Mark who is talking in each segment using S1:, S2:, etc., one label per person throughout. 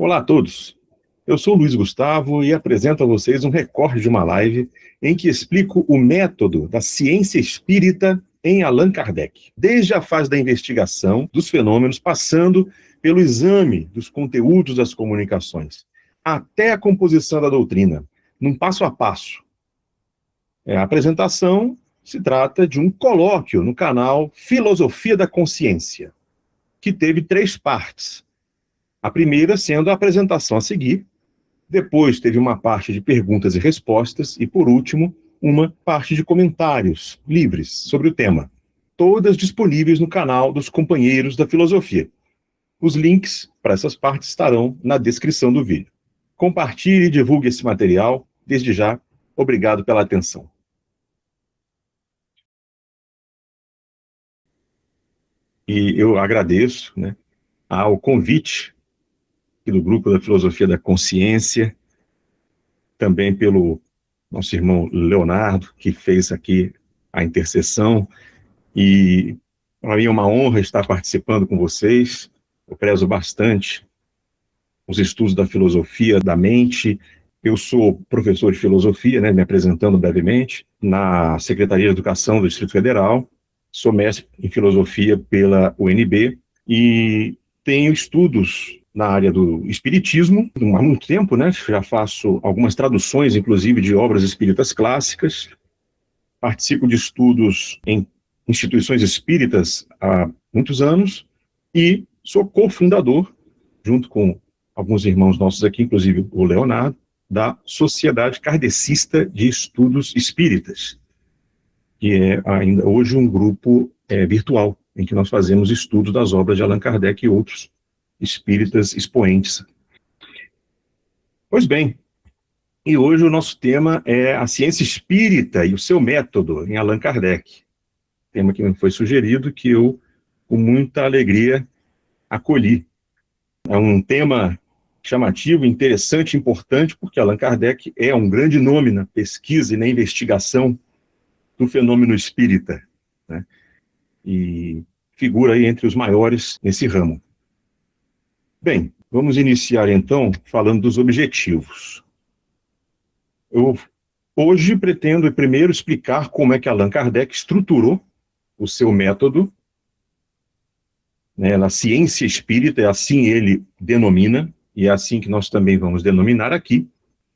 S1: Olá a todos, eu sou Luiz Gustavo e apresento a vocês um recorte de uma live em que explico o método da ciência espírita em Allan Kardec, desde a fase da investigação dos fenômenos, passando pelo exame dos conteúdos das comunicações, até a composição da doutrina, num passo a passo. A apresentação se trata de um colóquio no canal Filosofia da Consciência, que teve 3 partes. A primeira sendo a apresentação a seguir, depois teve uma parte de perguntas e respostas e, por último, uma parte de comentários livres sobre o tema, todas disponíveis no canal dos Companheiros da Filosofia. Os links para essas partes estarão na descrição do vídeo. Compartilhe e divulgue esse material. Desde já, obrigado pela atenção. E eu agradeço, ao convite do Grupo da Filosofia da Consciência, também pelo nosso irmão Leonardo, que fez aqui a intercessão, e para mim é uma honra estar participando com vocês. Eu prezo bastante os estudos da filosofia da mente. Eu sou professor de filosofia, me apresentando brevemente, na Secretaria de Educação do Distrito Federal, sou mestre em filosofia pela UNB e tenho estudos na área do espiritismo há muito tempo, já faço algumas traduções, inclusive, de obras espíritas clássicas, participo de estudos em instituições espíritas há muitos anos e sou cofundador, junto com alguns irmãos nossos aqui, inclusive o Leonardo, da Sociedade Kardecista de Estudos Espíritas, que é ainda hoje um grupo virtual, em que nós fazemos estudos das obras de Allan Kardec e outros espíritas expoentes. Pois bem, e hoje o nosso tema é a ciência espírita e o seu método em Allan Kardec. Tema que me foi sugerido, que eu, com muita alegria, acolhi. É um tema chamativo, interessante, importante, porque Allan Kardec é um grande nome na pesquisa e na investigação do fenômeno espírita, e figura aí entre os maiores nesse ramo. Bem, vamos iniciar então falando dos objetivos. Eu hoje pretendo primeiro explicar como é que Allan Kardec estruturou o seu método, na ciência espírita, é assim ele denomina, e é assim que nós também vamos denominar aqui,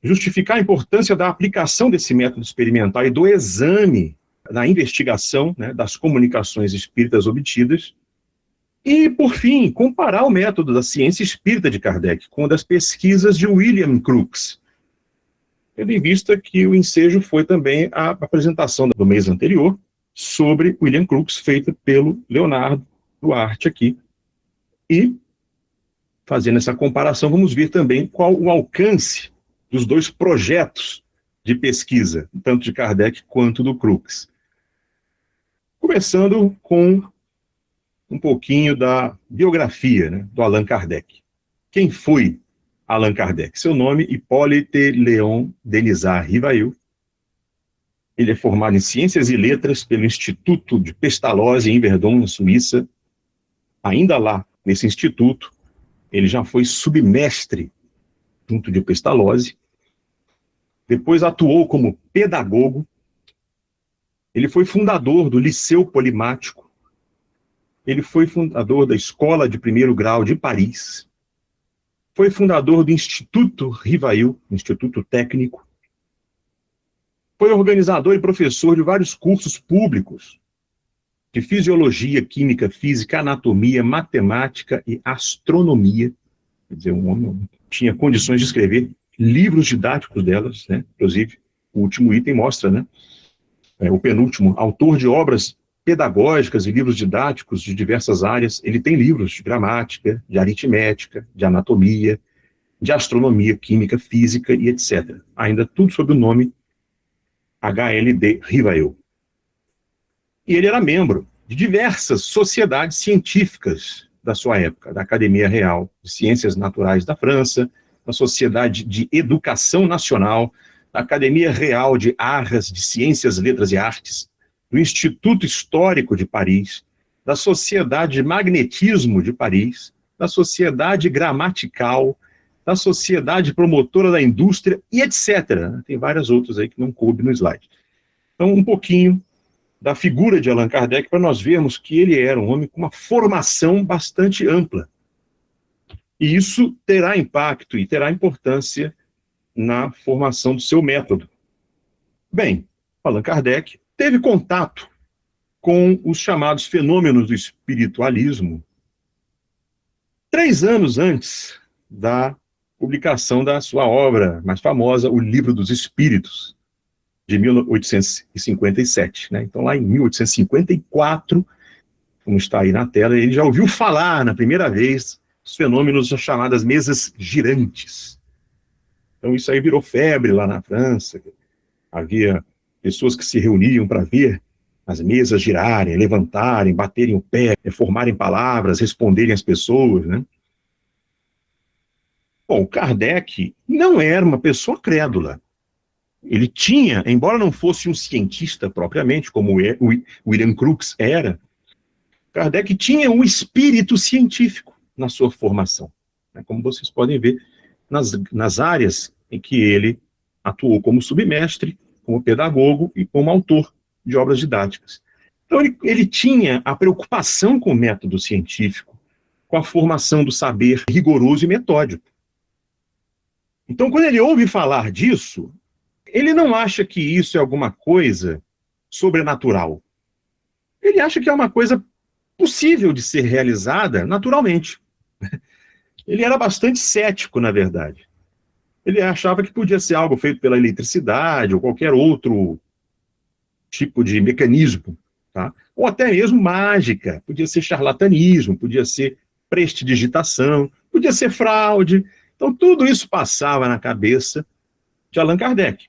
S1: justificar a importância da aplicação desse método experimental e do exame, da investigação, das comunicações espíritas obtidas, e, por fim, comparar o método da ciência espírita de Kardec com o das pesquisas de William Crookes, tendo em vista que o ensejo foi também a apresentação do mês anterior sobre William Crookes, feita pelo Leonardo Duarte aqui. E, fazendo essa comparação, vamos ver também qual o alcance dos 2 projetos de pesquisa, tanto de Kardec quanto do Crookes. Começando com um pouquinho da biografia do Allan Kardec. Quem foi Allan Kardec? Seu nome, Hippolyte Léon Denisard Rivail. Ele é formado em Ciências e Letras pelo Instituto de Pestalozzi, em Verdun, na Suíça. Ainda lá, nesse instituto, ele já foi submestre junto de Pestalozzi. Depois atuou como pedagogo. Ele foi fundador do Liceu Polimático. Ele foi fundador da Escola de Primeiro Grau de Paris. Foi fundador do Instituto Rivail, Instituto Técnico. Foi organizador e professor de vários cursos públicos de fisiologia, química, física, anatomia, matemática e astronomia. Quer dizer, um homem tinha condições de escrever livros didáticos delas, Inclusive, o último item mostra, o penúltimo, autor de obras pedagógicas e livros didáticos de diversas áreas. Ele tem livros de gramática, de aritmética, de anatomia, de astronomia, química, física e etc. Ainda tudo sob o nome HLD Rivail. E ele era membro de diversas sociedades científicas da sua época, da Academia Real de Ciências Naturais da França, da Sociedade de Educação Nacional, da Academia Real de Artes, de Ciências, Letras e Artes, do Instituto Histórico de Paris, da Sociedade de Magnetismo de Paris, da Sociedade Gramatical, da Sociedade Promotora da Indústria e etc. Tem várias outras aí que não coube no slide. Então, um pouquinho da figura de Allan Kardec para nós vermos que ele era um homem com uma formação bastante ampla. E isso terá impacto e terá importância na formação do seu método. Bem, Allan Kardec teve contato com os chamados fenômenos do espiritualismo 3 anos antes da publicação da sua obra mais famosa, O Livro dos Espíritos, de 1857. Né? Então, lá em 1854, como está aí na tela, ele já ouviu falar, na primeira vez, dos fenômenos das chamadas mesas girantes. Então, isso aí virou febre lá na França. Havia pessoas que se reuniam para ver as mesas girarem, levantarem, baterem o pé, formarem palavras, responderem às pessoas, né? Bom, Kardec não era uma pessoa crédula. Ele tinha, embora não fosse um cientista propriamente, como o William Crookes era, Kardec tinha um espírito científico na sua formação, né? Como vocês podem ver nas áreas em que ele atuou como submestre, como pedagogo e como autor de obras didáticas. Então, ele tinha a preocupação com o método científico, com a formação do saber rigoroso e metódico. Então, quando ele ouve falar disso, ele não acha que isso é alguma coisa sobrenatural. Ele acha que é uma coisa possível de ser realizada naturalmente. Ele era bastante cético, na verdade. Ele achava que podia ser algo feito pela eletricidade ou qualquer outro tipo de mecanismo, tá? Ou até mesmo mágica, podia ser charlatanismo, podia ser prestidigitação, podia ser fraude. Então, tudo isso passava na cabeça de Allan Kardec.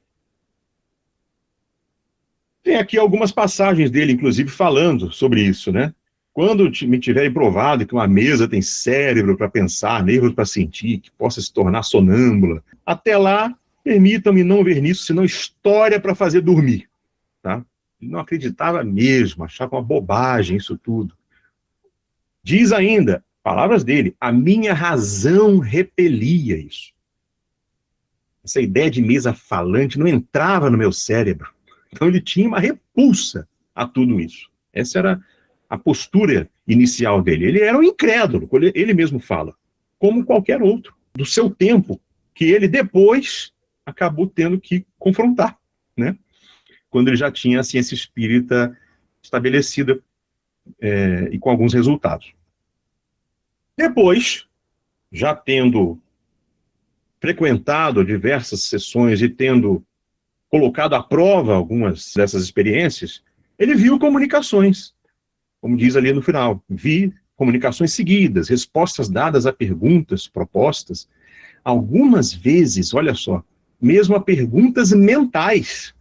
S1: Tem aqui algumas passagens dele, inclusive, falando sobre isso, né? Quando me tiverem provado que uma mesa tem cérebro para pensar, nervos para sentir, que possa se tornar sonâmbula, até lá, permitam-me não ver nisso, senão história para fazer dormir, tá? Ele não acreditava mesmo, achava uma bobagem isso tudo. Diz ainda, palavras dele, a minha razão repelia isso. Essa ideia de mesa falante não entrava no meu cérebro. Então ele tinha uma repulsa a tudo isso. Essa era a postura inicial dele. Ele era um incrédulo, ele mesmo fala, como qualquer outro, do seu tempo, que ele depois acabou tendo que confrontar, né? Quando ele já tinha a ciência espírita estabelecida e com alguns resultados. Depois, já tendo frequentado diversas sessões e tendo colocado à prova algumas dessas experiências, ele viu comunicações, como diz ali no final, vi comunicações seguidas, respostas dadas a perguntas propostas, algumas vezes, olha só, mesmo a perguntas mentais.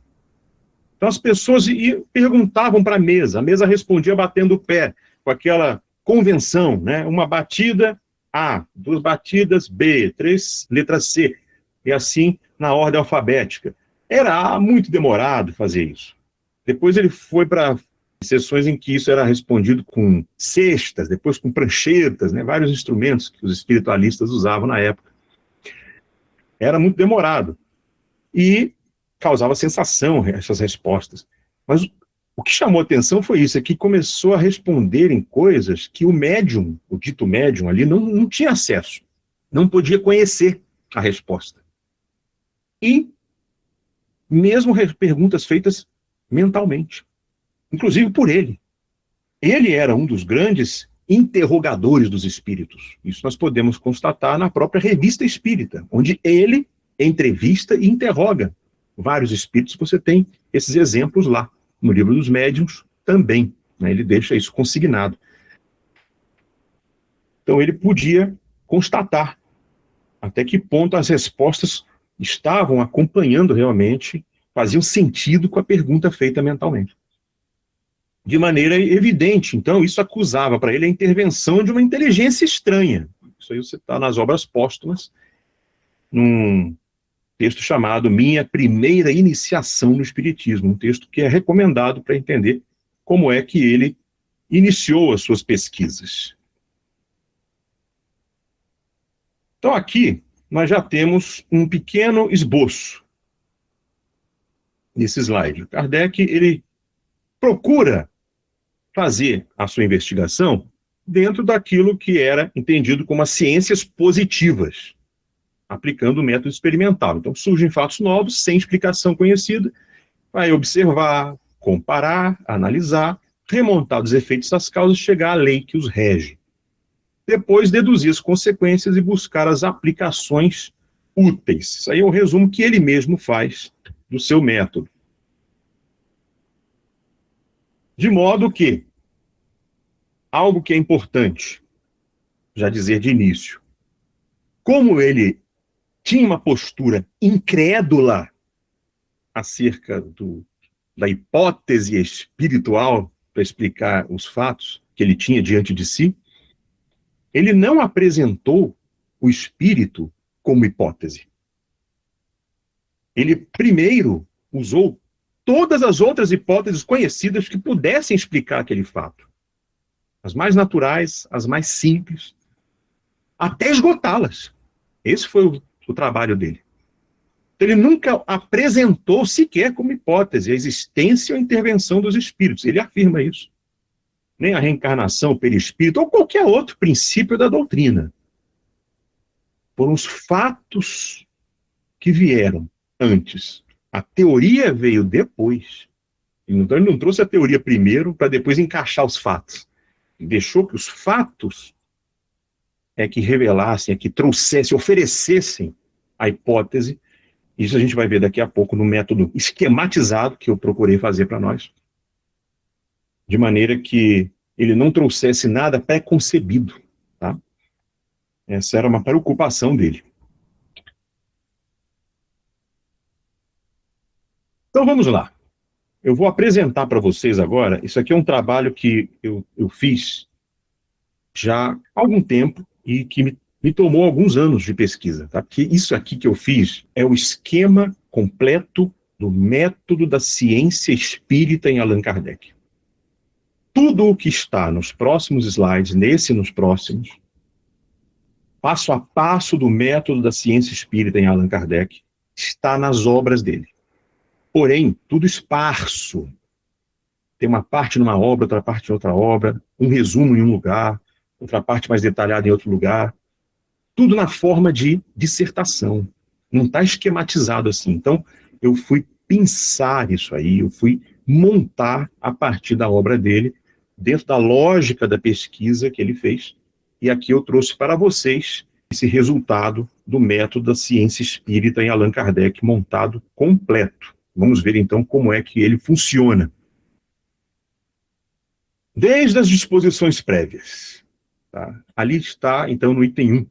S1: Então as pessoas perguntavam para a mesa respondia batendo o pé, com aquela convenção, né? Uma batida A, 2 batidas B, 3 letras C, e assim na ordem alfabética. Era muito demorado fazer isso. Depois ele foi para sessões em que isso era respondido com cestas, depois com pranchetas, né? Vários instrumentos que os espiritualistas usavam na época. Era muito demorado. E causava sensação essas respostas. Mas o que chamou a atenção foi isso, é que começou a responder em coisas que o médium, o dito médium ali, não tinha acesso, não podia conhecer a resposta. E mesmo perguntas feitas mentalmente, inclusive por ele. Ele era um dos grandes interrogadores dos espíritos. Isso nós podemos constatar na própria Revista Espírita, onde ele entrevista e interroga vários espíritos. Você tem esses exemplos lá. No Livro dos Médiuns também, né? Ele deixa isso consignado. Então ele podia constatar até que ponto as respostas estavam acompanhando realmente, faziam sentido com a pergunta feita mentalmente. De maneira evidente, então, isso acusava para ele a intervenção de uma inteligência estranha. Isso aí você está nas obras póstumas, num texto chamado Minha Primeira Iniciação no Espiritismo, um texto que é recomendado para entender como é que ele iniciou as suas pesquisas. Então aqui nós já temos um pequeno esboço nesse slide. Kardec, ele procura fazer a sua investigação dentro daquilo que era entendido como as ciências positivas, aplicando o método experimental. Então, surgem fatos novos, sem explicação conhecida, vai observar, comparar, analisar, remontar os efeitos das causas, chegar à lei que os rege. Depois, deduzir as consequências e buscar as aplicações úteis. Isso aí é o resumo que ele mesmo faz do seu método. De modo que, algo que é importante, já dizer de início, como ele tinha uma postura incrédula acerca da hipótese espiritual para explicar os fatos que ele tinha diante de si, ele não apresentou o espírito como hipótese. Ele primeiro usou todas as outras hipóteses conhecidas que pudessem explicar aquele fato. As mais naturais, as mais simples, até esgotá-las. Esse foi o trabalho dele. Ele nunca apresentou sequer como hipótese a existência ou a intervenção dos espíritos. Ele afirma isso. Nem a reencarnação, o perispírito, ou qualquer outro princípio da doutrina. Foram os fatos que vieram antes. A teoria veio depois. Então ele não trouxe a teoria primeiro para depois encaixar os fatos. Ele deixou que os fatos é que revelassem, é que trouxessem, oferecessem a hipótese. Isso a gente vai ver daqui a pouco no método esquematizado que eu procurei fazer para nós. De maneira que ele não trouxesse nada pré-concebido. Tá? Essa era uma preocupação dele. Então vamos lá. Eu vou apresentar para vocês agora, isso aqui é um trabalho que eu fiz já há algum tempo e que me tomou alguns anos de pesquisa. Tá? Porque isso aqui que eu fiz é o esquema completo do método da ciência espírita em Allan Kardec. Tudo o que está nos próximos slides, nesse e nos próximos, passo a passo do método da ciência espírita em Allan Kardec, está nas obras dele. Porém, tudo esparso. Tem uma parte numa obra, outra parte em outra obra, um resumo em um lugar, outra parte mais detalhada em outro lugar. Tudo na forma de dissertação. Não está esquematizado assim. Então, eu fui pensar isso aí, eu fui montar a partir da obra dele, dentro da lógica da pesquisa que ele fez. E aqui eu trouxe para vocês esse resultado do método da ciência espírita em Allan Kardec, montado completo. Vamos ver, então, como é que ele funciona. Desde as disposições prévias. Tá? Ali está, então, no item 1.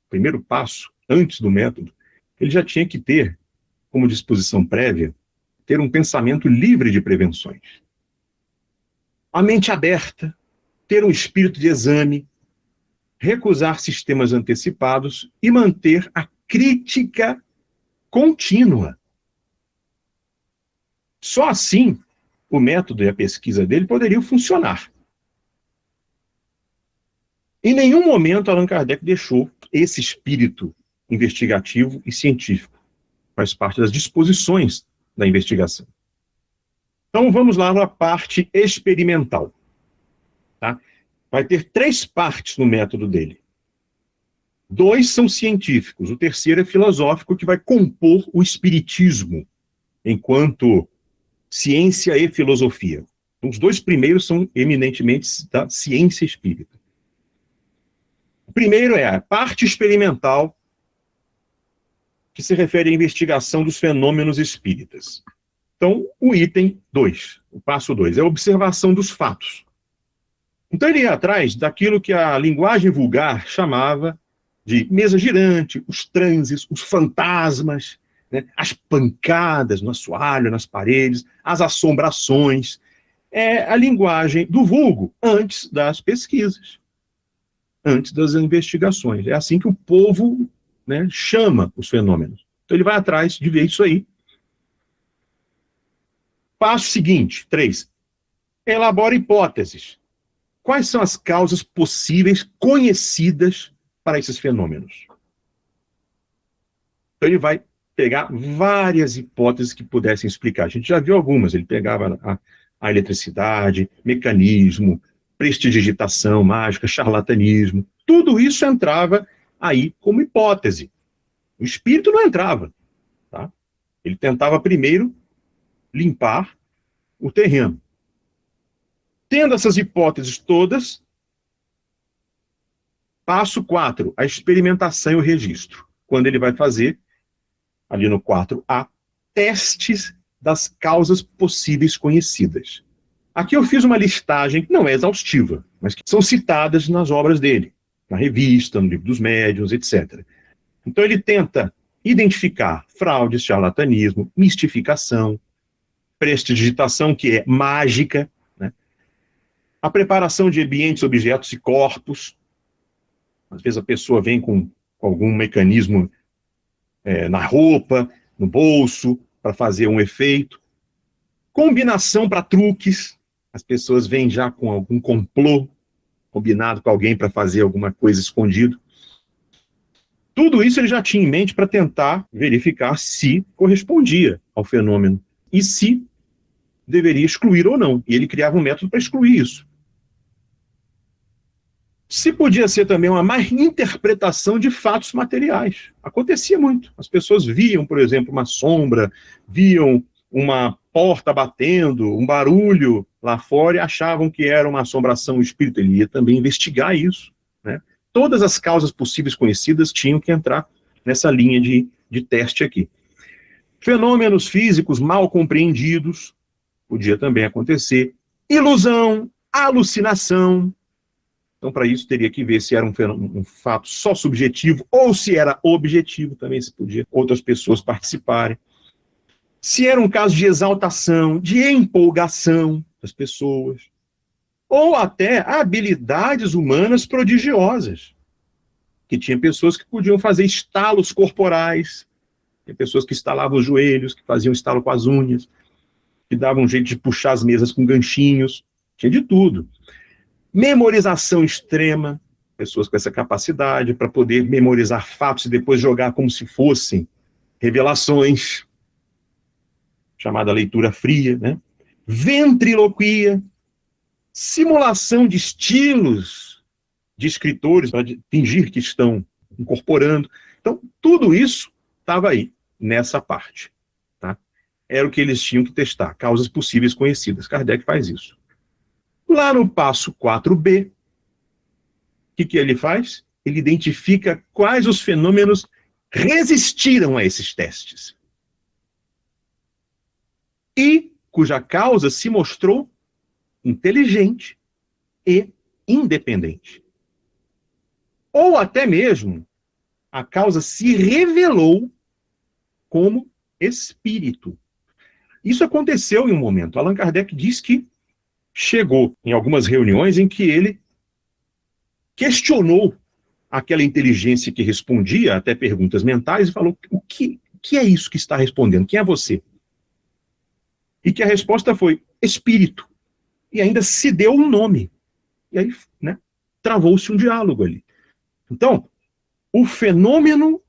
S1: Primeiro passo, antes do método, ele já tinha que ter, como disposição prévia, ter um pensamento livre de prevenções. A mente aberta, ter um espírito de exame, recusar sistemas antecipados e manter a crítica contínua. Só assim o método e a pesquisa dele poderiam funcionar. Em nenhum momento Allan Kardec deixou esse espírito investigativo e científico. Faz parte das disposições da investigação. Então vamos lá na parte experimental. Tá? Vai ter 3 partes no método dele. 2 são científicos, o terceiro é filosófico, que vai compor o espiritismo, enquanto ciência e filosofia. Os 2 primeiros são eminentemente da ciência espírita. O primeiro é a parte experimental, que se refere à investigação dos fenômenos espíritas. Então, o item 2, o passo 2, é a observação dos fatos. Então, ele ia atrás daquilo que a linguagem vulgar chamava de mesa girante, os transes, os fantasmas, né, as pancadas no assoalho, nas paredes, as assombrações. É a linguagem do vulgo antes das pesquisas, antes das investigações. É assim que o povo, né, chama os fenômenos. Então ele vai atrás de ver isso aí. Passo seguinte, 3. Elabora hipóteses. Quais são as causas possíveis, conhecidas para esses fenômenos? Então ele vai pegar várias hipóteses que pudessem explicar. A gente já viu algumas, ele pegava a eletricidade, mecanismo, prestidigitação mágica, charlatanismo, tudo isso entrava aí como hipótese. O espírito não entrava, tá? Ele tentava primeiro limpar o terreno. Tendo essas hipóteses todas, passo 4, a experimentação e o registro. Quando ele vai fazer, ali no 4A, testes das causas possíveis conhecidas. Aqui eu fiz uma listagem que não é exaustiva, mas que são citadas nas obras dele, na revista, no livro dos médiuns, etc. Então ele tenta identificar fraudes, charlatanismo, mistificação, prestidigitação, que é mágica, né? A preparação de ambientes, objetos e corpos. Às vezes a pessoa vem com algum mecanismo na roupa, no bolso, para fazer um efeito. Combinação para truques. As pessoas vêm já com algum complô combinado com alguém para fazer alguma coisa escondido. Tudo isso ele já tinha em mente para tentar verificar se correspondia ao fenômeno e se deveria excluir ou não. E ele criava um método para excluir isso. Se podia ser também uma má interpretação de fatos materiais. Acontecia muito. As pessoas viam, por exemplo, uma sombra, viam uma porta batendo, um barulho lá fora e achavam que era uma assombração espírita. Ele ia também investigar isso, né? Todas as causas possíveis conhecidas tinham que entrar nessa linha de teste aqui. Fenômenos físicos mal compreendidos, podia também acontecer. Ilusão, alucinação. Então, para isso, teria que ver se era um fato só subjetivo ou se era objetivo, também se podia outras pessoas participarem. Se era um caso de exaltação, de empolgação das pessoas, ou até habilidades humanas prodigiosas, que tinha pessoas que podiam fazer estalos corporais, tinha pessoas que estalavam os joelhos, que faziam estalo com as unhas, que davam um jeito de puxar as mesas com ganchinhos, tinha de tudo. Memorização extrema, pessoas com essa capacidade para poder memorizar fatos e depois jogar como se fossem revelações, chamada leitura fria, né? Ventriloquia, simulação de estilos de escritores para fingir que estão incorporando. Então, tudo isso estava aí, nessa parte. Tá? Era o que eles tinham que testar, causas possíveis conhecidas. Kardec faz isso. Lá no passo 4B, o que ele faz? Ele identifica quais os fenômenos resistiram a esses testes. E cuja causa se mostrou inteligente e independente. Ou até mesmo, a causa se revelou como espírito. Isso aconteceu em um momento. Allan Kardec diz que chegou em algumas reuniões em que ele questionou aquela inteligência que respondia até perguntas mentais e falou: o que é isso que está respondendo? Quem é você? E que a resposta foi espírito. E ainda se deu um nome. E aí, né, travou-se um diálogo ali. Então, o fenômeno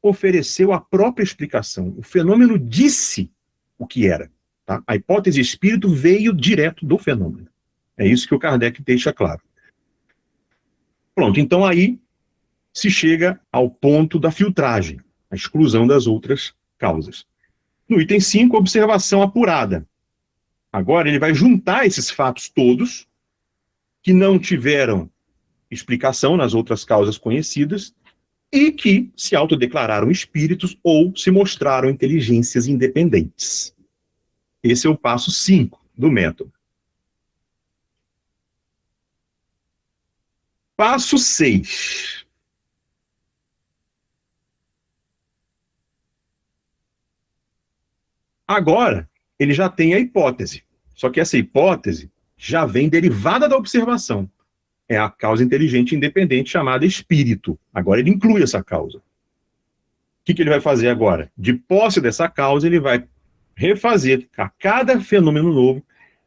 S1: ofereceu a própria explicação. O fenômeno disse o que era. Tá? A hipótese espírito veio direto do fenômeno. É isso que o Kardec deixa claro. Pronto, então aí se chega ao ponto da filtragem, a exclusão das outras causas. No item 5, observação apurada. Agora ele vai juntar esses fatos todos que não tiveram explicação nas outras causas conhecidas e que se autodeclararam espíritos ou se mostraram inteligências independentes. Esse é o passo 5 do método. Passo 6. Agora, ele já tem a hipótese. Só que essa hipótese já vem derivada da observação. É a causa inteligente independente chamada espírito. Agora ele inclui essa causa. O que ele vai fazer agora? De posse dessa causa, ele vai refazer a cada fenômeno novo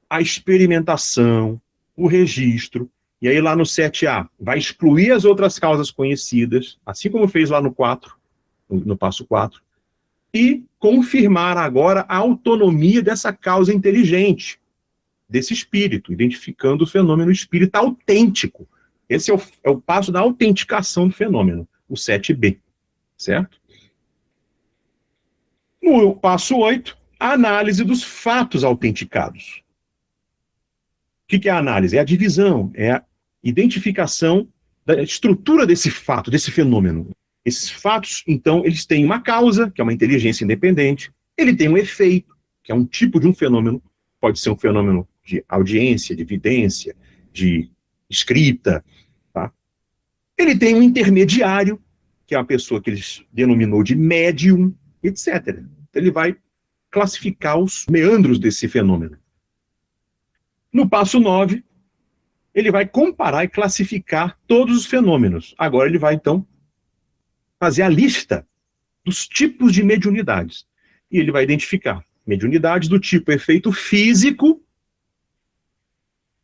S1: a experimentação, o registro. E aí lá no 7A, vai excluir as outras causas conhecidas, assim como fez lá no 4, no passo 4. e confirmar agora a autonomia dessa causa inteligente, desse espírito, identificando o fenômeno espírito autêntico. Esse é o passo da autenticação do fenômeno, o 7B, certo? No passo 8, a análise dos fatos autenticados. O que é a análise? É a divisão, é a identificação da estrutura desse fato, desse fenômeno. Esses fatos, então, eles têm uma causa, que é uma inteligência independente, ele tem um efeito, que é um tipo de um fenômeno, pode ser um fenômeno de audiência, de vidência, de escrita, tá? Ele tem um intermediário, que é uma pessoa que ele denominou de médium, etc. Ele vai classificar os meandros desse fenômeno. No passo 9, ele vai comparar e classificar todos os fenômenos. Agora ele vai, então, fazer a lista dos tipos de mediunidades. E ele vai identificar mediunidades do tipo efeito físico,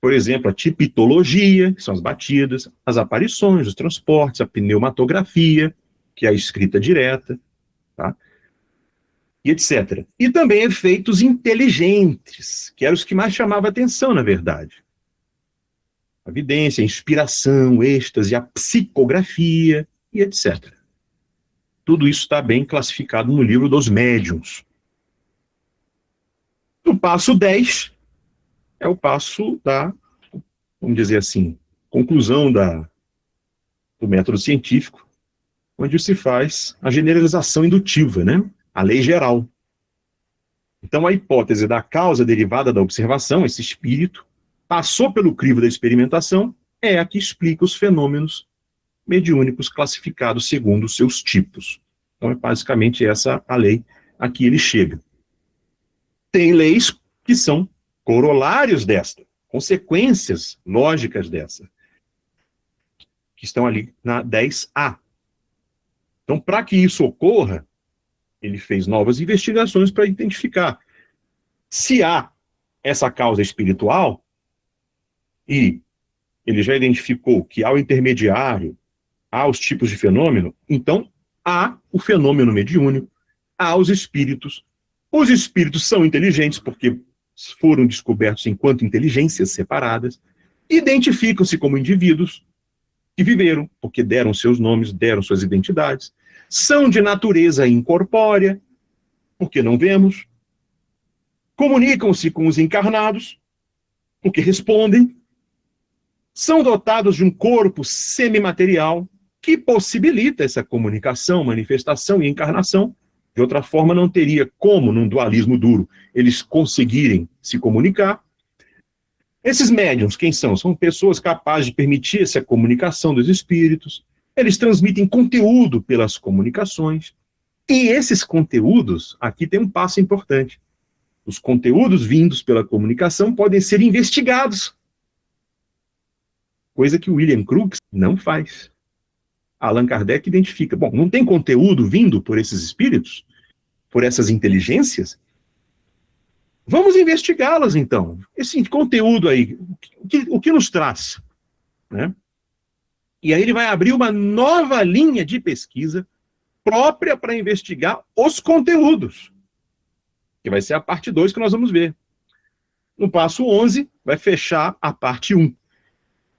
S1: por exemplo, a tipitologia, que são as batidas, as aparições, os transportes, a pneumatografia, que é a escrita direta, tá? E etc. E também efeitos inteligentes, que eram os que mais chamavam a atenção, na verdade. A vidência, a inspiração, o êxtase, a psicografia e etc. Tudo isso está bem classificado no livro dos médiuns. No passo 10, é o passo da, vamos dizer assim, conclusão do método científico, onde se faz a generalização indutiva, né? A lei geral. Então, a hipótese da causa derivada da observação, esse espírito, passou pelo crivo da experimentação, é a que explica os fenômenos mediúnicos classificados segundo os seus tipos. Então, é basicamente essa a lei a que ele chega. Tem leis que são corolários desta, consequências lógicas dessa, que estão ali na 10A. Então, para que isso ocorra, ele fez novas investigações para identificar se há essa causa espiritual, e ele já identificou que há o intermediário, há os tipos de fenômeno, então há o fenômeno mediúnico, há os espíritos. Os espíritos são inteligentes porque foram descobertos enquanto inteligências separadas, identificam-se como indivíduos que viveram, porque deram seus nomes, deram suas identidades, são de natureza incorpórea, porque não vemos, comunicam-se com os encarnados, porque respondem, são dotados de um corpo semimaterial que possibilita essa comunicação, manifestação e encarnação. De outra forma, não teria como, num dualismo duro, eles conseguirem se comunicar. Esses médiuns, quem são? São pessoas capazes de permitir essa comunicação dos espíritos. Eles transmitem conteúdo pelas comunicações. E esses conteúdos, aqui tem um passo importante. Os conteúdos vindos pela comunicação podem ser investigados. Coisa que William Crookes não faz. Allan Kardec identifica. Bom, não tem conteúdo vindo por esses espíritos? Por essas inteligências? Vamos investigá-las, então. Esse conteúdo aí, o que nos traz? Né? E aí ele vai abrir uma nova linha de pesquisa própria para investigar os conteúdos, que vai ser a parte 2 que nós vamos ver. No passo 11, vai fechar a parte 1.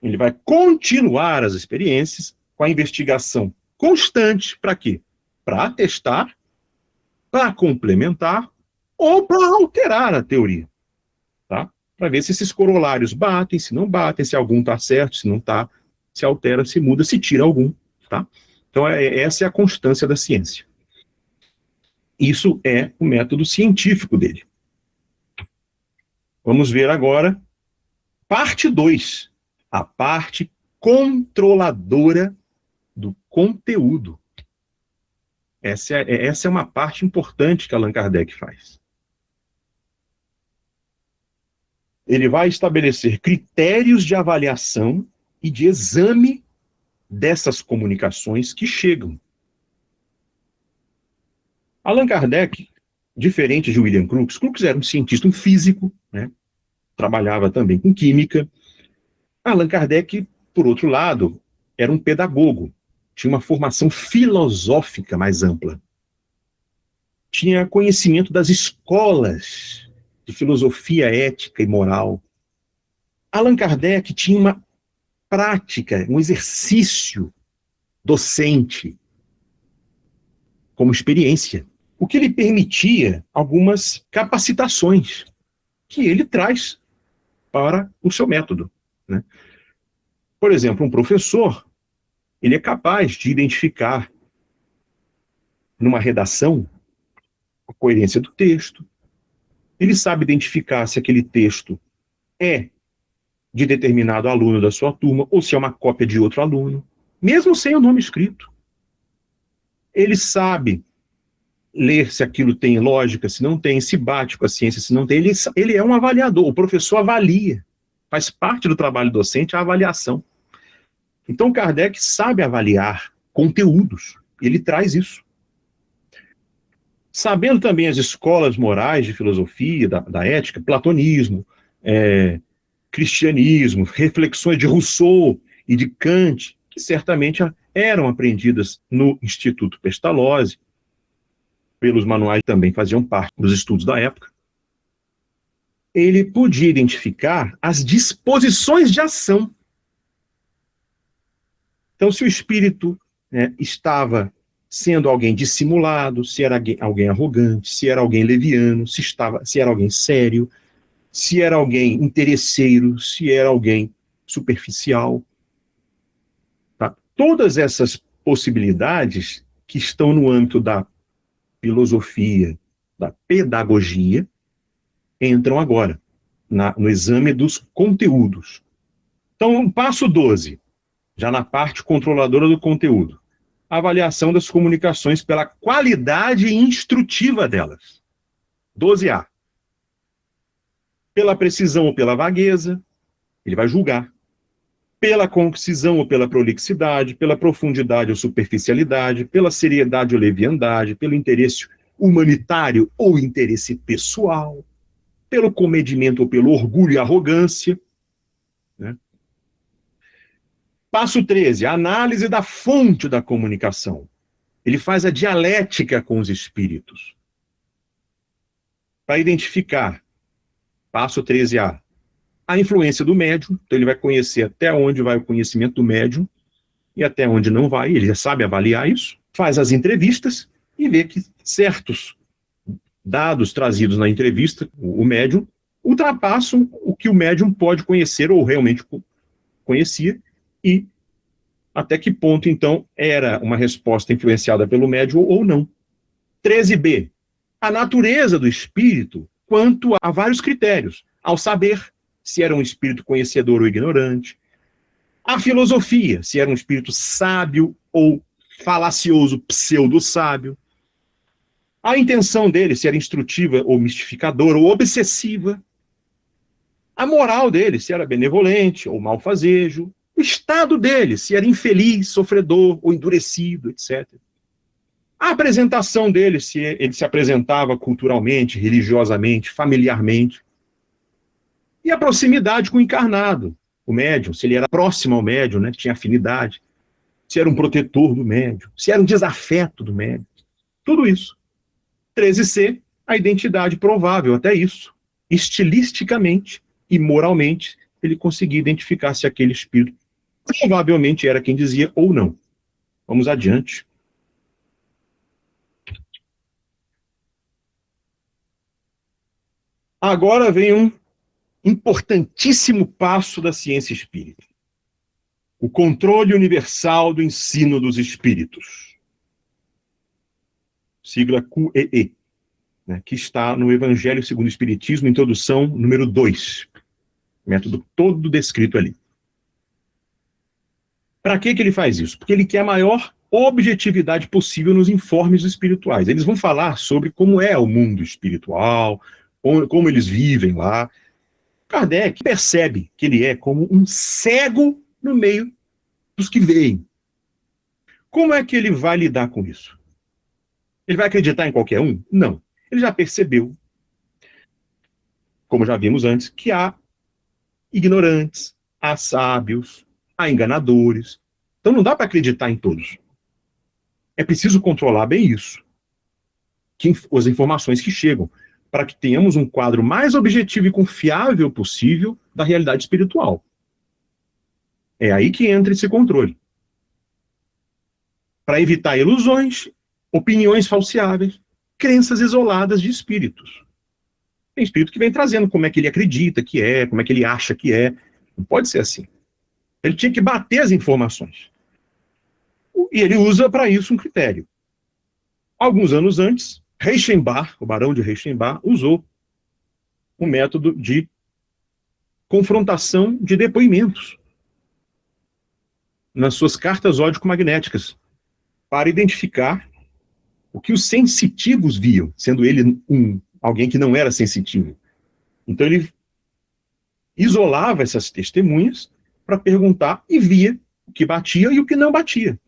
S1: Ele vai continuar as experiências com a investigação constante. Para quê? Para atestar, para complementar ou para alterar a teoria. Tá? Para ver se esses corolários batem, se não batem, se algum está certo, se não está, se altera, se muda, se tira algum. Tá? Então, essa é a constância da ciência. Isso é o método científico dele. Vamos ver agora parte 2, a parte controladora do conteúdo. Essa é uma parte importante que Allan Kardec faz. Ele vai estabelecer critérios de avaliação e de exame dessas comunicações que chegam. Allan Kardec, diferente de William Crookes, Crookes era um cientista, um físico, né? Trabalhava também com química. Allan Kardec, por outro lado, era um pedagogo, tinha uma formação filosófica mais ampla. tinha conhecimento das escolas de filosofia ética e moral. Allan Kardec tinha uma prática, um exercício docente como experiência, o que lhe permitia algumas capacitações que ele traz para o seu método, né? Por exemplo, um professor, ele é capaz de identificar numa redação a coerência do texto, ele sabe identificar se aquele texto é de determinado aluno da sua turma ou se é uma cópia de outro aluno, mesmo sem o nome escrito. Ele sabe ler se aquilo tem lógica, se não tem, se bate com a ciência, se não tem. Ele é um avaliador, o professor avalia. Faz parte do trabalho docente a avaliação. Então, Kardec sabe avaliar conteúdos, ele traz isso. Sabendo também as escolas morais de filosofia, da ética, platonismo, cristianismo, reflexões de Rousseau e de Kant, que certamente eram aprendidas no Instituto Pestalozzi, pelos manuais que também faziam parte dos estudos da época, ele podia identificar as disposições de ação. Então, se o espírito, né, estava sendo alguém dissimulado, se era alguém arrogante, se era alguém leviano, se era alguém sério, se era alguém interesseiro, se era alguém superficial. Tá? Todas essas possibilidades que estão no âmbito da filosofia, da pedagogia, entram agora no exame dos conteúdos. Então, passo 12, já na parte controladora do conteúdo. Avaliação das comunicações pela qualidade instrutiva delas. 12A. Pela precisão ou pela vagueza, ele vai julgar. Pela concisão ou pela prolixidade, pela profundidade ou superficialidade, pela seriedade ou leviandade, pelo interesse humanitário ou interesse pessoal, pelo comedimento ou pelo orgulho e arrogância, né? Passo 13, a análise da fonte da comunicação. Ele faz a dialética com os espíritos para identificar, passo 13A, a influência do médium. Então ele vai conhecer até onde vai o conhecimento do médium e até onde não vai, ele já sabe avaliar isso, faz as entrevistas e vê que certos dados trazidos na entrevista, o médium, ultrapassam o que o médium pode conhecer ou realmente conhecia, e até que ponto, então, era uma resposta influenciada pelo médium ou não. 13B, a natureza do espírito quanto a vários critérios, ao saber se era um espírito conhecedor ou ignorante, a filosofia, se era um espírito sábio ou falacioso, pseudo-sábio, a intenção dele, se era instrutiva ou mistificadora ou obsessiva, a moral dele, se era benevolente ou malfazejo, o estado dele, se era infeliz, sofredor ou endurecido, etc. A apresentação dele, se ele se apresentava culturalmente, religiosamente, familiarmente. E a proximidade com o encarnado, o médium, se ele era próximo ao médium, né, tinha afinidade, se era um protetor do médium, se era um desafeto do médium. Tudo isso. 13C, a identidade provável, até isso. Estilisticamente e moralmente, ele conseguia identificar se aquele espírito provavelmente era quem dizia ou não. Vamos adiante. Agora vem um importantíssimo passo da ciência espírita. O controle universal do ensino dos espíritos. Sigla QEE, né, que está no Evangelho segundo o Espiritismo, introdução número 2. Método todo descrito ali. Para que ele faz isso? Porque ele quer a maior objetividade possível nos informes espirituais. Eles vão falar sobre como é o mundo espiritual, como eles vivem lá. Kardec percebe que ele é como um cego no meio dos que veem. Como é que ele vai lidar com isso? Ele vai acreditar em qualquer um? Não. Ele já percebeu, como já vimos antes, que há ignorantes, há sábios, há enganadores. Então não dá para acreditar em todos. É preciso controlar bem isso. as informações que chegam, para que tenhamos um quadro mais objetivo e confiável possível da realidade espiritual. É aí que entra esse controle. Para evitar ilusões, opiniões falseáveis, crenças isoladas de espíritos. Tem espírito que vem trazendo como é que ele acredita que é, como é que ele acha que é. Não pode ser assim. Ele tinha que bater as informações. E ele usa para isso um critério. Alguns anos antes, Reichenbach, o barão de Reichenbach, usou o método de confrontação de depoimentos nas suas cartas ódico-magnéticas para identificar o que os sensitivos viam, sendo ele alguém que não era sensitivo. Então ele isolava essas testemunhas para perguntar e via o que batia e o que não batia.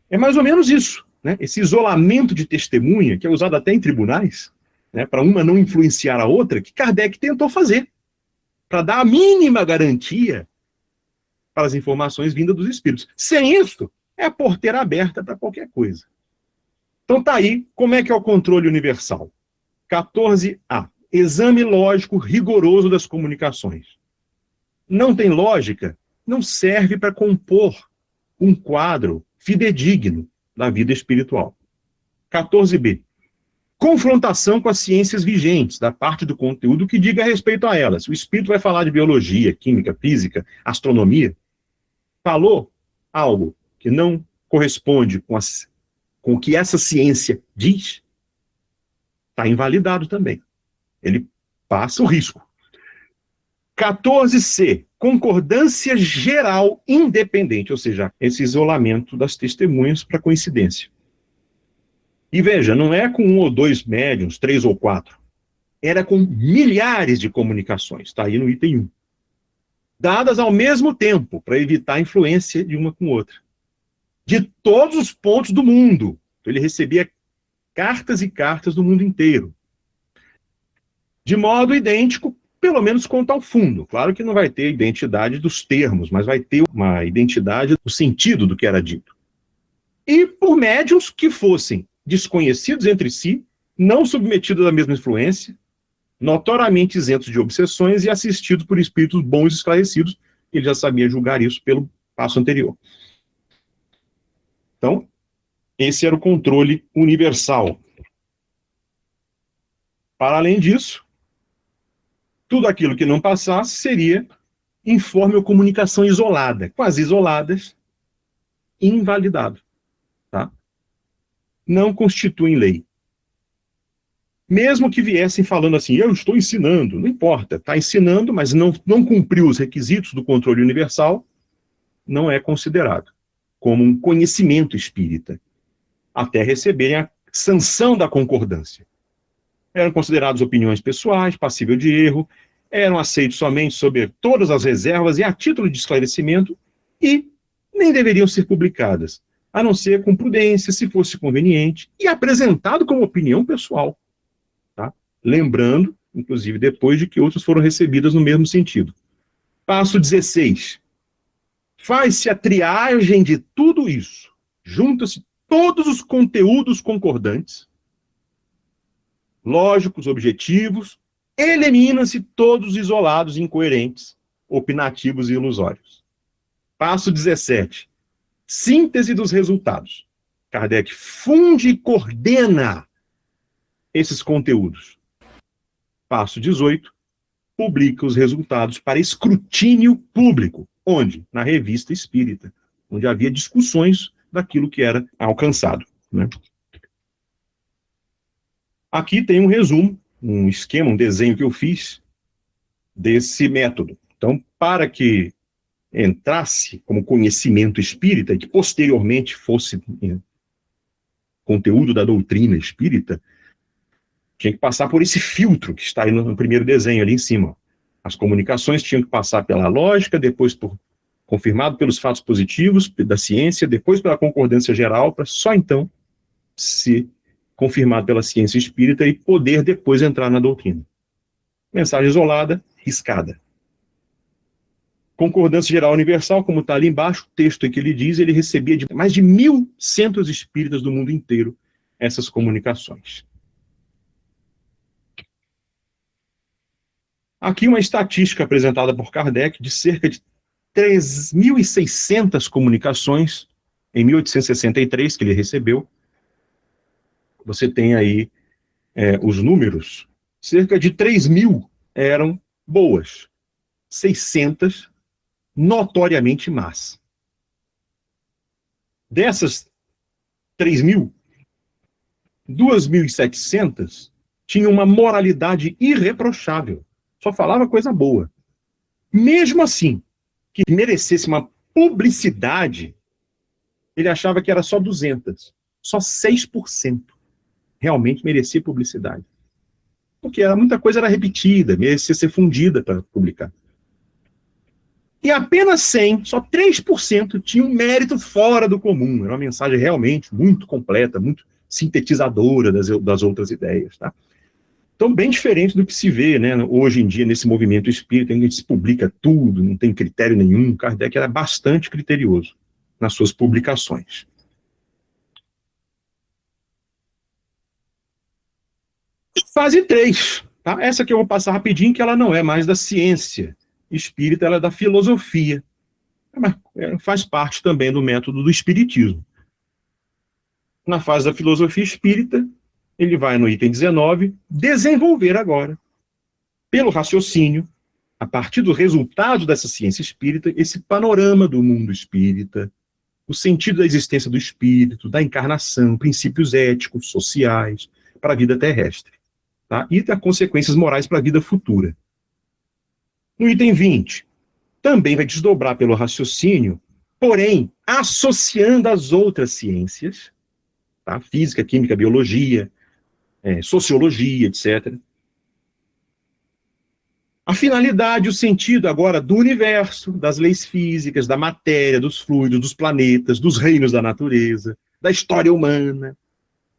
S1: É mais ou menos isso, né? Esse isolamento de testemunha, que é usado até em tribunais, né, para uma não influenciar a outra, que Kardec tentou fazer, para dar a mínima garantia para as informações vindas dos espíritos. Sem isso, é a porteira aberta para qualquer coisa. Então tá aí, como é que é o controle universal? 14A. Exame lógico rigoroso das comunicações. Não tem lógica, não serve para compor um quadro fidedigno da vida espiritual. 14B. Confrontação com as ciências vigentes, da parte do conteúdo que diga respeito a elas. O espírito vai falar de biologia, química, física, astronomia. Falou algo que não corresponde com o que essa ciência diz, está invalidado também. Ele passa o risco. 14C, concordância geral independente, ou seja, esse isolamento das testemunhas para coincidência. E veja, não é com 1 ou 2 médiuns, 3 ou 4. Era com milhares de comunicações, está aí no item 1. Dadas ao mesmo tempo, para evitar a influência de uma com outra. De todos os pontos do mundo. Então, ele recebia cartas e cartas do mundo inteiro. De modo idêntico, pelo menos quanto ao fundo. Claro que não vai ter a identidade dos termos, mas vai ter uma identidade do sentido do que era dito. E por médiuns que fossem desconhecidos entre si, não submetidos à mesma influência, notoriamente isentos de obsessões e assistidos por espíritos bons e esclarecidos. Ele já sabia julgar isso pelo passo anterior. Então, esse era o controle universal. Para além disso, tudo aquilo que não passasse seria informe ou comunicação isolada. Com as isoladas, invalidado. Tá? Não constituem lei. Mesmo que viessem falando assim, eu estou ensinando, não importa, está ensinando, mas não cumpriu os requisitos do controle universal, não é considerado como um conhecimento espírita, até receberem a sanção da concordância. Eram consideradas opiniões pessoais, passível de erro, eram aceitos somente sob todas as reservas e a título de esclarecimento, e nem deveriam ser publicadas, a não ser com prudência, se fosse conveniente, e apresentado como opinião pessoal. Tá? Lembrando, inclusive, depois de que outras foram recebidas no mesmo sentido. Passo 16. Faz-se a triagem de tudo isso. Junta-se todos os conteúdos concordantes, lógicos, objetivos, elimina-se todos os isolados, incoerentes, opinativos e ilusórios. Passo 17. Síntese dos resultados. Kardec funde e coordena esses conteúdos. Passo 18. Publica os resultados para escrutínio público. Onde? Na Revista Espírita, onde havia discussões daquilo que era alcançado. Né? Aqui tem um resumo, um esquema, um desenho que eu fiz desse método. Então, para que entrasse como conhecimento espírita e que posteriormente fosse conteúdo da doutrina espírita, tinha que passar por esse filtro que está aí no primeiro desenho ali em cima. As comunicações tinham que passar pela lógica, depois confirmado pelos fatos positivos da ciência, depois pela concordância geral, para só então ser confirmado pela ciência espírita e poder depois entrar na doutrina. Mensagem isolada, riscada. Concordância geral universal, como está ali embaixo, o texto em que ele diz, ele recebia de mais de 1.000 centros espíritas do mundo inteiro essas comunicações. Aqui uma estatística apresentada por Kardec de cerca de 3.600 comunicações em 1863 que ele recebeu. Você tem aí os números. Cerca de 3.000 eram boas, 600 notoriamente más. Dessas 3.000, 2.700 tinham uma moralidade irreprochável. Só falava coisa boa. Mesmo assim, que merecesse uma publicidade, ele achava que era só 200. Só 6% realmente merecia publicidade. Porque muita coisa era repetida, merecia ser fundida para publicar. E apenas 100, só 3% tinham um mérito fora do comum. Era uma mensagem realmente muito completa, muito sintetizadora das outras ideias, tá? Então, bem diferente do que se vê, né, hoje em dia nesse movimento espírita, em que se publica tudo, não tem critério nenhum. Kardec era bastante criterioso nas suas publicações. Fase 3, tá? Essa que eu vou passar rapidinho, que ela não é mais da ciência espírita, ela é da filosofia. Mas faz parte também do método do espiritismo. Na fase da filosofia espírita, ele vai no item 19, desenvolver agora, pelo raciocínio, a partir do resultado dessa ciência espírita, esse panorama do mundo espírita, o sentido da existência do espírito, da encarnação, princípios éticos, sociais, para a vida terrestre, tá? E das consequências morais para a vida futura. No item 20, também vai desdobrar pelo raciocínio, porém, associando as outras ciências, tá? Física, química, biologia, sociologia, etc. A finalidade, o sentido agora do universo, das leis físicas, da matéria, dos fluidos, dos planetas, dos reinos da natureza, da história humana.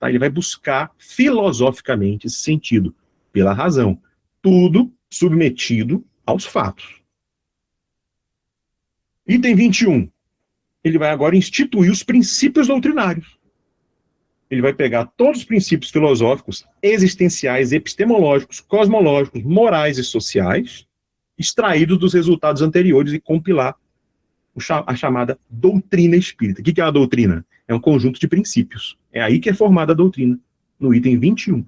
S1: Tá? Ele vai buscar filosoficamente esse sentido, pela razão. Tudo submetido aos fatos. Item 21. Ele vai agora instituir os princípios doutrinários. Ele vai pegar todos os princípios filosóficos, existenciais, epistemológicos, cosmológicos, morais e sociais, extraídos dos resultados anteriores e compilar a chamada doutrina espírita. O que é a doutrina? É um conjunto de princípios. É aí que é formada a doutrina, no item 21.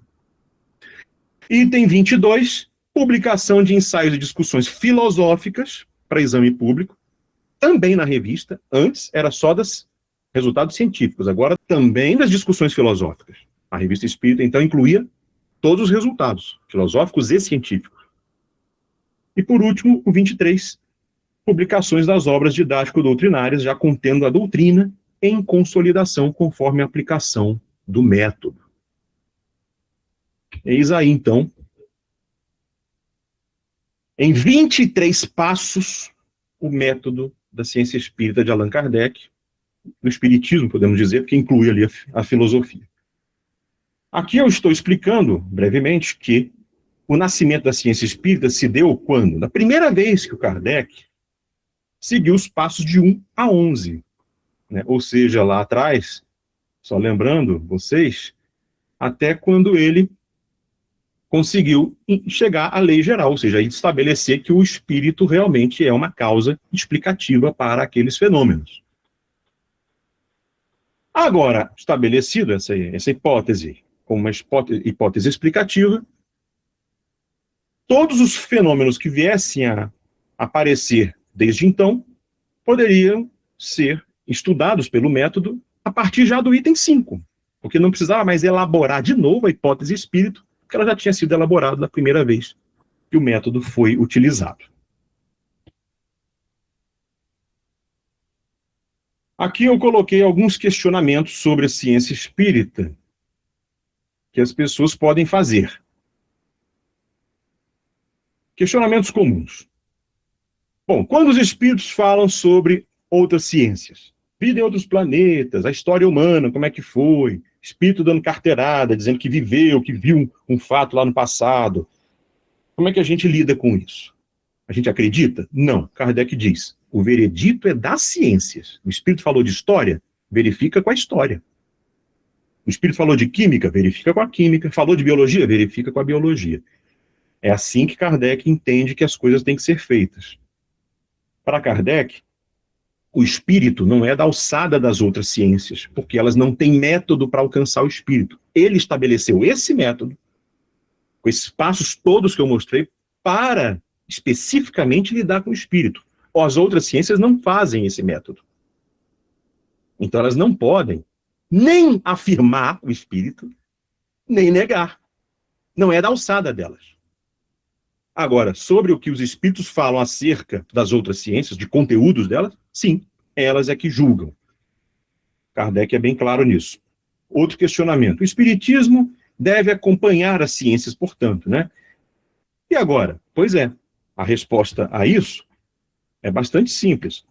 S1: Item 22, publicação de ensaios e discussões filosóficas para exame público, também na revista. Antes era só das resultados científicos, agora também das discussões filosóficas. A revista Espírita, então, incluía todos os resultados filosóficos e científicos. E, por último, o 23, publicações das obras didático-doutrinárias, já contendo a doutrina em consolidação conforme a aplicação do método. Eis aí, então, em 23 passos, o método da ciência espírita de Allan Kardec, no espiritismo, podemos dizer, porque inclui ali a filosofia. Aqui eu estou explicando, brevemente, que o nascimento da ciência espírita se deu quando? Na primeira vez que o Kardec seguiu os passos de 1 a 11. Né? Ou seja, lá atrás, só lembrando vocês, até quando ele conseguiu chegar à lei geral, ou seja, estabelecer que o espírito realmente é uma causa explicativa para aqueles fenômenos. Agora, estabelecida essa hipótese como uma hipótese explicativa, todos os fenômenos que viessem a aparecer desde então poderiam ser estudados pelo método a partir já do item 5, porque não precisava mais elaborar de novo a hipótese espírito, porque ela já tinha sido elaborada da primeira vez que o método foi utilizado. Aqui eu coloquei alguns questionamentos sobre a ciência espírita que as pessoas podem fazer. Questionamentos comuns. Bom, quando os espíritos falam sobre outras ciências, vida em outros planetas, a história humana, como é que foi, espírito dando carteirada, dizendo que viveu, que viu um fato lá no passado, como é que a gente lida com isso? A gente acredita? Não. Kardec diz, o veredito é das ciências. O espírito falou de história, verifica com a história. O espírito falou de química, verifica com a química. Falou de biologia, verifica com a biologia. É assim que Kardec entende que as coisas têm que ser feitas. Para Kardec, o espírito não é da alçada das outras ciências, porque elas não têm método para alcançar o espírito. Ele estabeleceu esse método, com esses passos todos que eu mostrei, para especificamente lidar com o espírito. As outras ciências não fazem esse método. Então elas não podem nem afirmar o espírito, nem negar. Não é da alçada delas. Agora, sobre o que os espíritos falam acerca das outras ciências, de conteúdos delas, sim, elas é que julgam. Kardec é bem claro nisso. Outro questionamento. O espiritismo deve acompanhar as ciências, portanto, né? E agora? Pois é, a resposta a isso é bastante simples.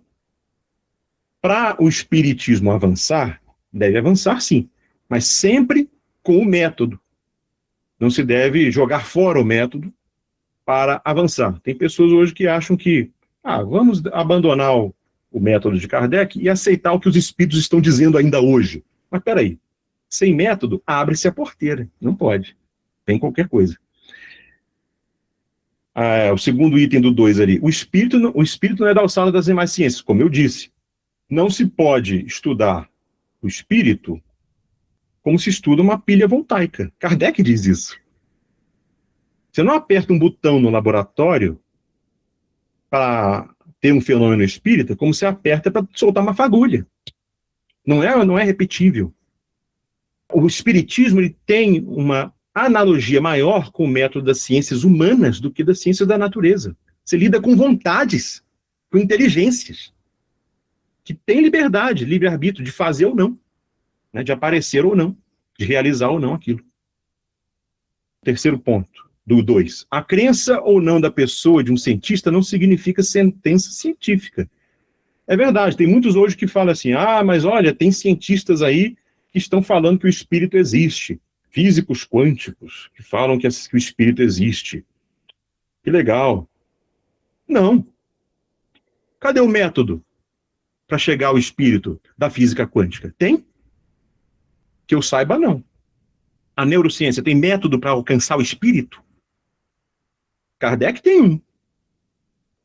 S1: Para o espiritismo avançar, deve avançar sim, mas sempre com o método. Não se deve jogar fora o método para avançar. Tem pessoas hoje que acham que vamos abandonar o método de Kardec e aceitar o que os espíritos estão dizendo ainda hoje. Mas peraí, sem método, abre-se a porteira. Não pode. Tem qualquer coisa. O segundo item do 2 ali. O espírito não é da alçada das demais ciências, como eu disse. Não se pode estudar o espírito como se estuda uma pilha voltaica. Kardec diz isso. Você não aperta um botão no laboratório para ter um fenômeno espírita como você aperta para soltar uma fagulha. Não é repetível. O espiritismo ele tem uma analogia maior com o método das ciências humanas do que das ciências da natureza. Você lida com vontades, com inteligências, que têm liberdade, livre-arbítrio de fazer ou não, né, de aparecer ou não, de realizar ou não aquilo. Terceiro ponto, do 2. A crença ou não da pessoa, de um cientista, não significa sentença científica. É verdade, tem muitos hoje que falam assim, mas olha, tem cientistas aí que estão falando que o espírito existe. Físicos quânticos que falam que o espírito existe. Que legal. Não. Cadê o método para chegar ao espírito da física quântica? Tem? Que eu saiba, não. A neurociência tem método para alcançar o espírito? Kardec tem um.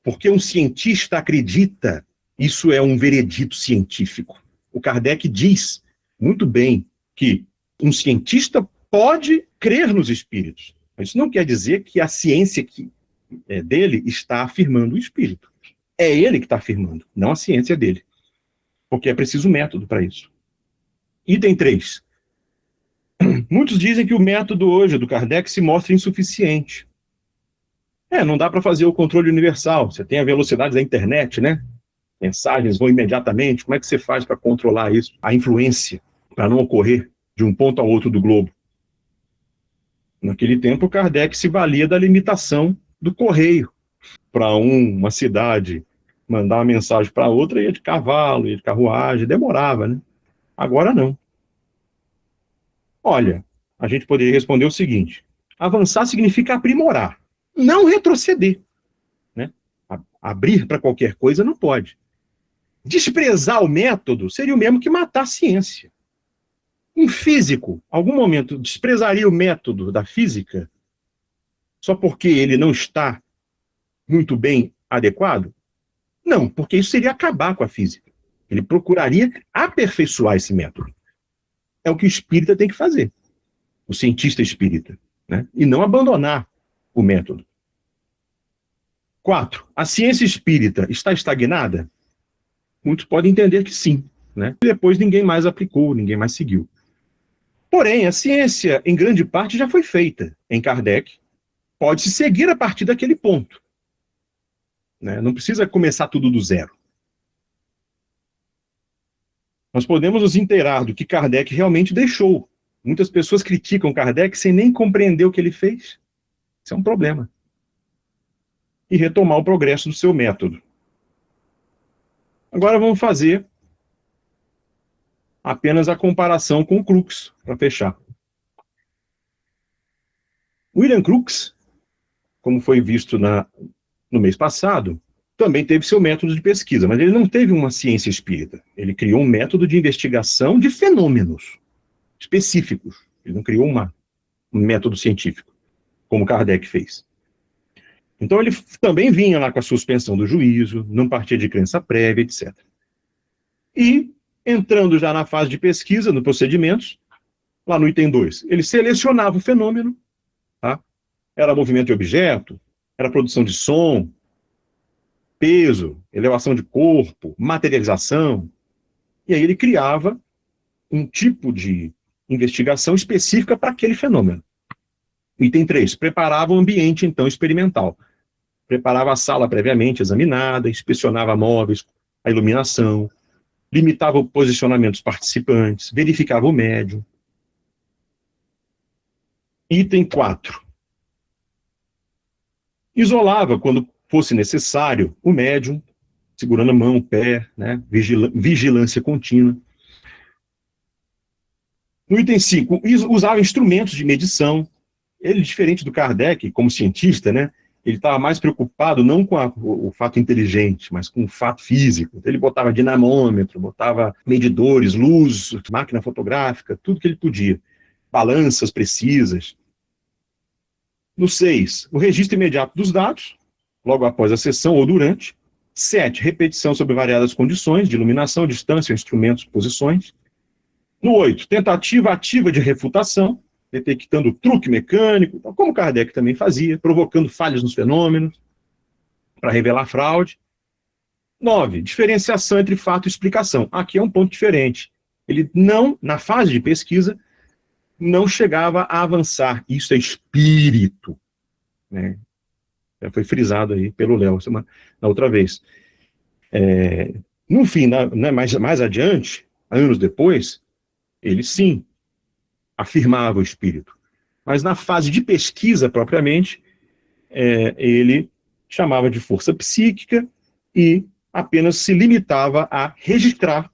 S1: Porque um cientista acredita, isso é um veredito científico. O Kardec diz muito bem que um cientista pode crer nos espíritos. Isso não quer dizer que a ciência dele está afirmando o espírito. É ele que está afirmando, não a ciência dele. Porque é preciso método para isso. Item 3. Muitos dizem que o método hoje do Kardec se mostra insuficiente. Não dá para fazer o controle universal. Você tem a velocidade da internet, né? Mensagens vão imediatamente. Como é que você faz para controlar isso? A influência, para não ocorrer de um ponto ao outro do globo. Naquele tempo, Kardec se valia da limitação do correio. Para uma cidade mandar uma mensagem para outra, ia de cavalo, ia de carruagem, demorava, né? Agora não. Olha, a gente poderia responder o seguinte: avançar significa aprimorar, não retroceder. Né? Abrir para qualquer coisa não pode. Desprezar o método seria o mesmo que matar a ciência. Um físico, algum momento, desprezaria o método da física só porque ele não está muito bem adequado? Não, porque isso seria acabar com a física. Ele procuraria aperfeiçoar esse método. É o que o espírita tem que fazer, o cientista espírita, né? E não abandonar o método. 4. A ciência espírita está estagnada? Muitos podem entender que sim, né? Depois ninguém mais aplicou, ninguém mais seguiu. Porém, a ciência, em grande parte, já foi feita em Kardec. Pode-se seguir a partir daquele ponto. Né? Não precisa começar tudo do zero. Nós podemos nos inteirar do que Kardec realmente deixou. Muitas pessoas criticam Kardec sem nem compreender o que ele fez. Isso é um problema. E retomar o progresso do seu método. Agora vamos fazer apenas a comparação com o Crookes, para fechar. William Crookes, como foi visto no mês passado, também teve seu método de pesquisa, mas ele não teve uma ciência espírita. Ele criou um método de investigação de fenômenos específicos. Ele não criou um método científico, como Kardec fez. Então ele também vinha lá com a suspensão do juízo, não partia de crença prévia, etc. E, entrando já na fase de pesquisa, no procedimentos, lá no item 2, ele selecionava o fenômeno, tá? Era movimento de objeto, era produção de som, peso, elevação de corpo, materialização, e aí ele criava um tipo de investigação específica para aquele fenômeno. Item 3, preparava o ambiente, então, experimental. Preparava a sala previamente examinada, inspecionava móveis, a iluminação, limitava o posicionamento dos participantes, verificava o médium. Item 4. Isolava, quando fosse necessário, o médium, segurando a mão, o pé, né? Vigilância contínua. No item 5, usava instrumentos de medição. Ele, diferente do Kardec, como cientista, né? Ele estava mais preocupado não com o fato inteligente, mas com o fato físico. Ele botava dinamômetro, botava medidores, luz, máquina fotográfica, tudo que ele podia. Balanças precisas. No 6, o registro imediato dos dados, logo após a sessão ou durante. 7, repetição sobre variadas condições de iluminação, distância, instrumentos, posições. No 8, tentativa ativa de refutação, detectando truque mecânico, como Kardec também fazia, provocando falhas nos fenômenos, para revelar fraude. 9, diferenciação entre fato e explicação. Aqui é um ponto diferente. Ele não, na fase de pesquisa, não chegava a avançar. Isso é espírito, né? Já foi frisado aí pelo Léo na outra vez. No fim, mais adiante, anos depois, ele sim afirmava o espírito. Mas na fase de pesquisa, propriamente, ele chamava de força psíquica e apenas se limitava a registrar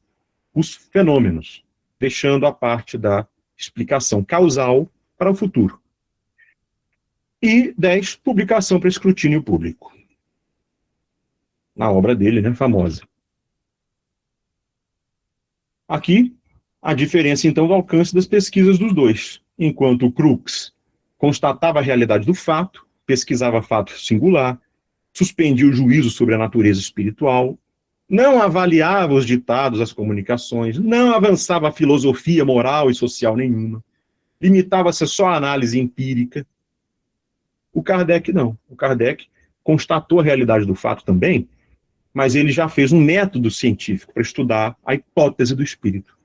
S1: os fenômenos, deixando a parte da explicação causal para o futuro. E 10, publicação para escrutínio público. Na obra dele, né, famosa. Aqui, a diferença, então, do alcance das pesquisas dos dois. Enquanto o Crookes constatava a realidade do fato, pesquisava fato singular, suspendia o juízo sobre a natureza espiritual, não avaliava os ditados, as comunicações, não avançava a filosofia moral e social nenhuma, limitava-se só à análise empírica. O Kardec não. O Kardec constatou a realidade do fato também, mas ele já fez um método científico para estudar a hipótese do espírito.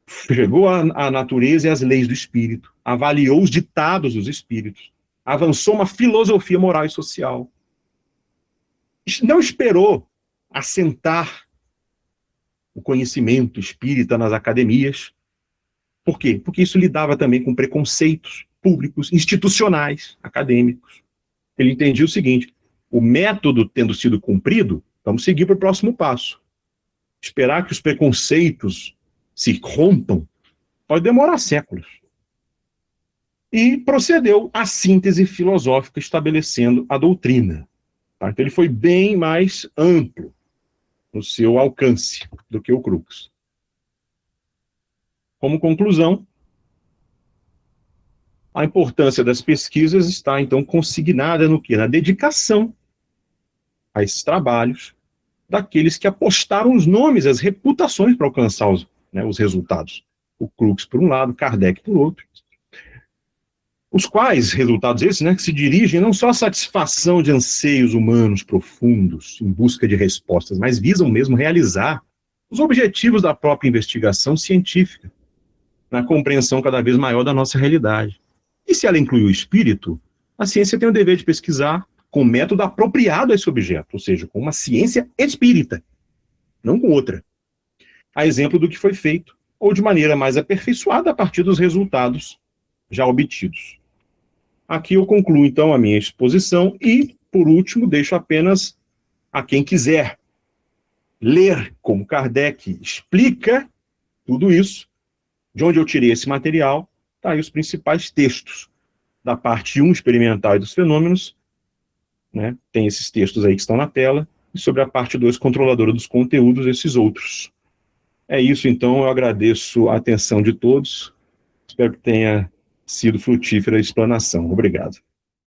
S1: Chegou à natureza e às leis do espírito, avaliou os ditados dos espíritos, avançou uma filosofia moral e social. Não esperou assentar o conhecimento espírita nas academias. Por quê? Porque isso lidava também com preconceitos públicos, institucionais, acadêmicos. Ele entendia o seguinte: o método tendo sido cumprido, vamos seguir para o próximo passo. Esperar que os preconceitos se rompam pode demorar séculos. E procedeu à síntese filosófica, estabelecendo a doutrina. Tá? Então ele foi bem mais amplo no seu alcance do que o Crookes. Como conclusão, a importância das pesquisas está, então, consignada no quê? Na dedicação a esses trabalhos daqueles que apostaram os nomes, as reputações para alcançar os resultados. O Crookes por um lado, Kardec por outro. Os quais resultados esses, que se dirigem não só à satisfação de anseios humanos profundos, em busca de respostas, mas visam mesmo realizar os objetivos da própria investigação científica, na compreensão cada vez maior da nossa realidade. E se ela inclui o espírito, a ciência tem o dever de pesquisar com um método apropriado a esse objeto, ou seja, com uma ciência espírita, não com outra. A exemplo do que foi feito, ou de maneira mais aperfeiçoada a partir dos resultados já obtidos. Aqui eu concluo, então, a minha exposição e, por último, deixo apenas a quem quiser ler como Kardec explica tudo isso, de onde eu tirei esse material, tá aí os principais textos da parte 1, experimental e dos fenômenos, tem esses textos aí que estão na tela, e sobre a parte 2, controladora dos conteúdos, esses outros. É isso, então, eu agradeço a atenção de todos, espero que tenha sido frutífera a explanação. Obrigado.